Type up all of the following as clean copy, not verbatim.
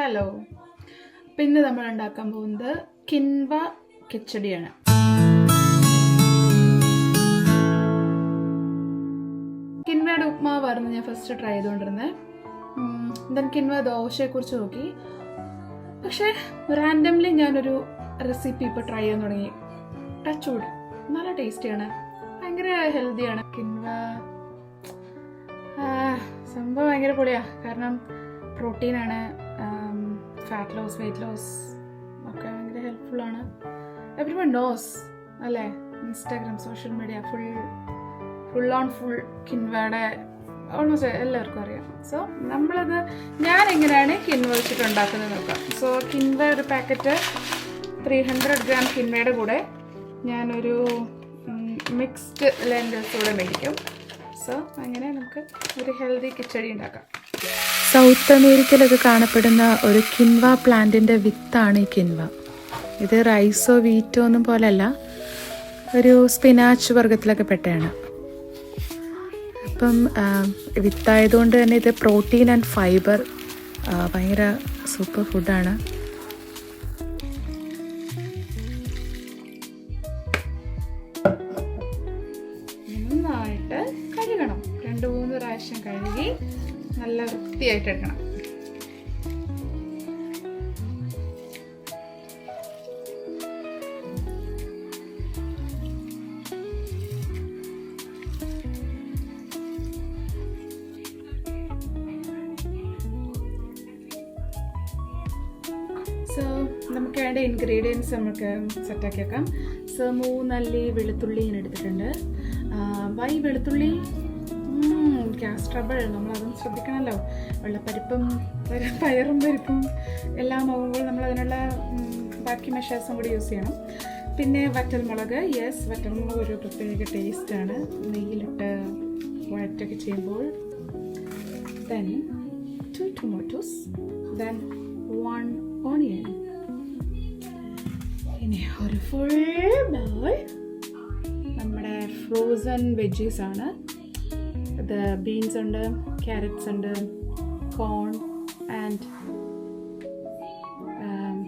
Hello. അപ്പം ഇന്ന് നമ്മൾ ഉണ്ടാക്കാൻ പോകുന്നത് കിൻവ കിച്ചടിയാണ്. കിൻവയുടെ ഉപ്മാവായിരുന്നു ഞാൻ ഫസ്റ്റ് ട്രൈ ചെയ്തുകൊണ്ടിരുന്നത്. ദെൻ കിൻവ ദോശയെക്കുറിച്ച് നോക്കി. പക്ഷേ റാൻഡംലി ഞാനൊരു റെസിപ്പി ഇപ്പോൾ ട്രൈ ചെയ്യാൻ തുടങ്ങി. ടച്ച് വുഡ്, നല്ല ടേസ്റ്റിയാണ്, ഭയങ്കര ഹെൽത്തിയാണ്. കിൻവ സംഭവം ഭയങ്കര പൊളിയാണ്. കാരണം പ്രോട്ടീനാണ്, ഫാറ്റ് ലോസ്, വെയിറ്റ് ലോസ് ഒക്കെ ഭയങ്കര ഹെൽപ്ഫുള്ളാണ്. എവരിവൺ നോസ് അല്ലേ? ഇൻസ്റ്റാഗ്രാം, സോഷ്യൽ മീഡിയ ഫുൾ കിൻവയുടെ ഓൾമോസ്റ്റ് എല്ലാവർക്കും അറിയാം. സോ ഞാൻ എങ്ങനെയാണ് കിൻവ വെച്ചിട്ട് ഉണ്ടാക്കുന്നത് നോക്കാം. സോ കിൻവ ഒരു പാക്കറ്റ് 300 ഗ്രാം കിൻവയുടെ കൂടെ ഞാനൊരു മിക്സ്ഡ് ലെൻറ്റിൽസ് കൂടെ മേടിക്കും. സോ അങ്ങനെ നമുക്ക് ഒരു ഹെൽത്തി കിച്ചടി ഉണ്ടാക്കാം. സൗത്ത് അമേരിക്കയിലൊക്കെ കാണപ്പെടുന്ന ഒരു കിൻവ പ്ലാന്റിൻ്റെ വിത്താണ് ഈ കിൻവ. ഇത് റൈസോ വീറ്റോ ഒന്നും പോലല്ല, ഒരു സ്പിനാച്ച് വർഗത്തിലൊക്കെ പെട്ടതാണ്. അപ്പം വിത്തായതുകൊണ്ട് തന്നെ ഇത് പ്രോട്ടീൻ ആൻഡ് ഫൈബർ ഭയങ്കര സൂപ്പർ ഫുഡാണ്. നന്നായിട്ട് കഴുകണം, 2-3 പ്രാവശ്യം കഴുകി നല്ല വൃത്തിയായിട്ട് എടുക്കണം. സോ നമുക്ക് വേണ്ട ഇൻഗ്രീഡിയൻസ് നമുക്ക് സെറ്റാക്കി വെക്കാം. സോ 3 അല്ലി വെളുത്തുള്ളി ഞാൻ എടുത്തിട്ടുണ്ട്. വൈ വെളുത്തുള്ളി? Gas trouble, നമ്മളതും ശ്രദ്ധിക്കണമല്ലോ. വെള്ളപ്പരിപ്പും പയറും പരിപ്പും എല്ലാം ആകുമ്പോൾ നമ്മൾ അതിനുള്ള ബാക്കി മെഷേഴ്സും കൂടി യൂസ് ചെയ്യണം. പിന്നെ വറ്റൽമുളക്, വറ്റൽമുളക് ഒരു പ്രത്യേക ടേസ്റ്റാണ് നെയ്യിലിട്ട് വഴറ്റൊക്കെ ചെയ്യുമ്പോൾ. Then 2 tomatoes, then 1 onion. ഇനി ഒരു ഫുൾ ബൗൾ നമ്മുടെ ഫ്രോസൺ വെജീസ് ആണ്. ഇത് ബീൻസ് ഉണ്ട്, ക്യാരറ്റ്സ് ഉണ്ട്, കോൺ ആൻഡ്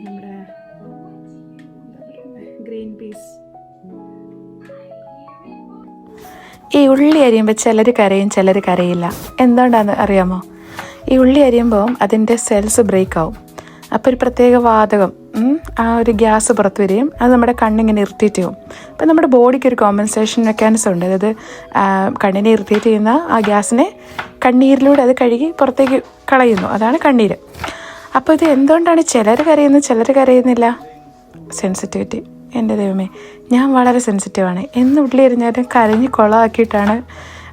നമ്മുടെ ഗ്രീൻ പീസ്. ഈ ഉള്ളി അരിയുമ്പോൾ ചിലർ കരയും, ചിലർ കരയില്ല. എന്തുകൊണ്ടാണെന്ന് അറിയാമോ? ഈ ഉള്ളി അരിയുമ്പോൾ അതിൻ്റെ സെൽസ് ബ്രേക്ക് ആവും. അപ്പോൾ ഒരു പ്രത്യേക വാതകം, ആ ഒരു ഗ്യാസ് പുറത്ത് വരികയും അത് നമ്മുടെ കണ്ണിങ്ങനെ ഇറിറ്റേറ്റ് ചെയ്യും. അപ്പം നമ്മുടെ ബോഡിക്ക് ഒരു കോമ്പൻസേഷൻ മെക്കാനിസം ഉണ്ട്. അതായത് കണ്ണിനെ ഇറിറ്റേറ്റ് ചെയ്യുന്ന ആ ഗ്യാസിനെ കണ്ണീരിലൂടെ അത് കഴുകി പുറത്തേക്ക് കളയുന്നു. അതാണ് കണ്ണീര്. അപ്പോൾ ഇത് എന്തുകൊണ്ടാണ് ചിലർ കരയുന്നത്, ചിലർ കരയുന്നില്ല? സെൻസിറ്റിവിറ്റി. എൻ്റെ ദൈവമേ, ഞാൻ വളരെ സെൻസിറ്റീവാണ്. എന്ന് ഉള്ളി എറിഞ്ഞാലും കരഞ്ഞ് കുളമാക്കിയിട്ടാണ്.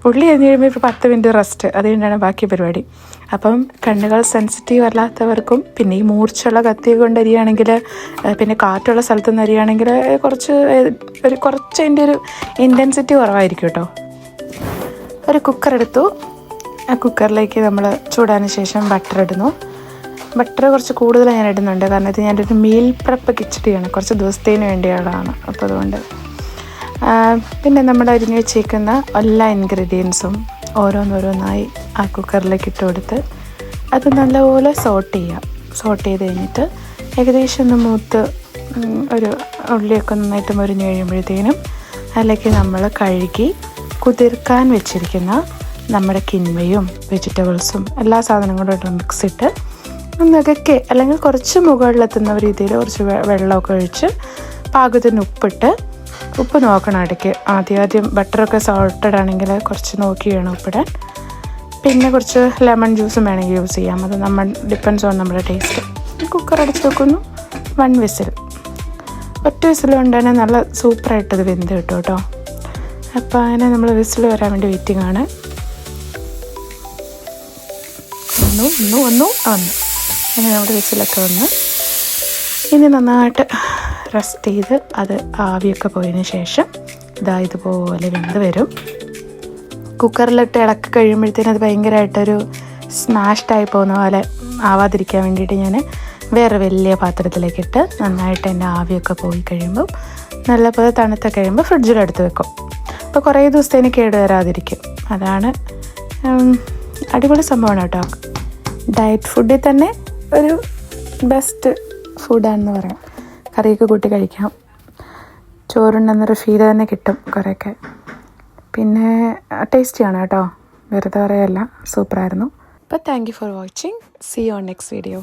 ഉള്ളി എറിഞ്ഞ് കഴിയുമ്പോൾ ഒരു 10 മിനിറ്റ് റെസ്റ്റ്, അത് കഴിഞ്ഞാണ് ബാക്കി പരിപാടി. അപ്പം കണ്ണുകൾ സെൻസിറ്റീവ് അല്ലാത്തവർക്കും, പിന്നെ ഈ മൂർച്ചുള്ള കത്തി കൊണ്ട് അരിയുകയാണെങ്കിൽ, പിന്നെ കാറ്റുള്ള സ്ഥലത്ത് നിന്ന് അരിയുകയാണെങ്കിൽ കുറച്ച് അതിൻ്റെ ഒരു ഇൻറ്റൻസിറ്റി കുറവായിരിക്കും കേട്ടോ. ഒരു കുക്കർ എടുത്തു. ആ കുക്കറിലേക്ക് നമ്മൾ ചൂടാന് ശേഷം ബട്ടർ ഇടുന്നു. ബട്ടർ കുറച്ച് കൂടുതൽ ഞാൻ ഇടുന്നുണ്ട്, കാരണം ഇത് ഞാനൊരു മീൽ പ്രപ്പ് കിച്ചടിയാണ്, കുറച്ച് ദിവസത്തേന് വേണ്ടിയുള്ളതാണ്. അപ്പോൾ അതുകൊണ്ട് പിന്നെ നമ്മൾ അരിഞ്ഞ് വെച്ചേക്കുന്ന എല്ലാ ഇൻഗ്രീഡിയൻസും ഓരോന്നോരോന്നായി ആ കുക്കറിലേക്ക് ഇട്ട് കൊടുത്ത് അത് നല്ലപോലെ സോട്ട് ചെയ്യാം. സോട്ട് ചെയ്ത് കഴിഞ്ഞിട്ട് ഏകദേശം ഒന്ന് മൂത്ത് ഒരു ഉള്ളിയൊക്കെ നന്നായിട്ട് മുരിഞ്ഞ് കഴിയുമ്പോഴത്തേനും അതിലേക്ക് നമ്മൾ കഴുകി കുതിർക്കാൻ വെച്ചിരിക്കുന്ന നമ്മുടെ കിൻവയും വെജിറ്റബിൾസും എല്ലാ സാധനങ്ങളും മിക്സ് ഇട്ട് ഒന്നതൊക്കെ, അല്ലെങ്കിൽ കുറച്ച് മുകളിലെത്തുന്ന രീതിയിൽ കുറച്ച് വെള്ളമൊക്കെ ഒഴിച്ച് പാകത്തിന് ഉപ്പ് നോക്കണം ഇടയ്ക്ക്. ആദ്യം ബട്ടറൊക്കെ സോൾട്ടഡ് ആണെങ്കിൽ കുറച്ച് നോക്കി വേണം ഉപ്പിടാൻ. പിന്നെ കുറച്ച് ലെമൺ ജ്യൂസും വേണമെങ്കിൽ യൂസ് ചെയ്യാം. അത് ഡിപ്പെൻസ് ഓൺ നമ്മുടെ ടേസ്റ്റ്. കുക്കർ അടച്ച് വെക്കുന്നു. 1 വിസിൽ, ഒറ്റ വിസിൽ കൊണ്ട് തന്നെ നല്ല സൂപ്പറായിട്ടത് വെന്ത് കിട്ടും കേട്ടോ. അപ്പോൾ അങ്ങനെ നമ്മൾ വിസിൽ വരാൻ വേണ്ടി വെയിറ്റിംഗ് ആണ്. വന്നു അങ്ങനെ നമ്മുടെ വിസിലൊക്കെ വന്ന് ഇനി നന്നായിട്ട് റെസ്റ്റ് ചെയ്ത് അത് ആവിയൊക്കെ പോയതിന് ശേഷം ഇതുപോലെ വെന്ത് വരും. കുക്കറിലിട്ട് ഇളക്കി കഴിയുമ്പോഴത്തേനും അത് ഭയങ്കരമായിട്ടൊരു സ്മാഷ്ഡായി പോകുന്ന പോലെ ആവാതിരിക്കാൻ വേണ്ടിയിട്ട് ഞാൻ വേറെ വലിയ പാത്രത്തിലേക്കിട്ട് നന്നായിട്ട് എൻ്റെ ആവിയൊക്കെ പോയി കഴിയുമ്പോൾ നല്ലപോലെ തണുത്ത കഴിയുമ്പോൾ ഫ്രിഡ്ജിലെടുത്ത് വെക്കും. അപ്പോൾ കുറേ ദിവസത്തേന് കേട് വരാതിരിക്കും. അതാണ് അടിപൊളി സംഭവമാണ് കേട്ടോ. ഡയറ്റ് ഫുഡിൽ തന്നെ ഒരു ബെസ്റ്റ് ഫുഡാണെന്ന് പറയാം. കറിയൊക്കെ കൂട്ടി കഴിക്കാം, ചോറുണ്ടെന്നൊരു ഫീൽ തന്നെ കിട്ടും കുറേയൊക്കെ. പിന്നെ ടേസ്റ്റിയാണ് കേട്ടോ, വെറുതെ പറയല്ല, സൂപ്പറായിരുന്നു. അപ്പോൾ thank you for watching. See you on next video.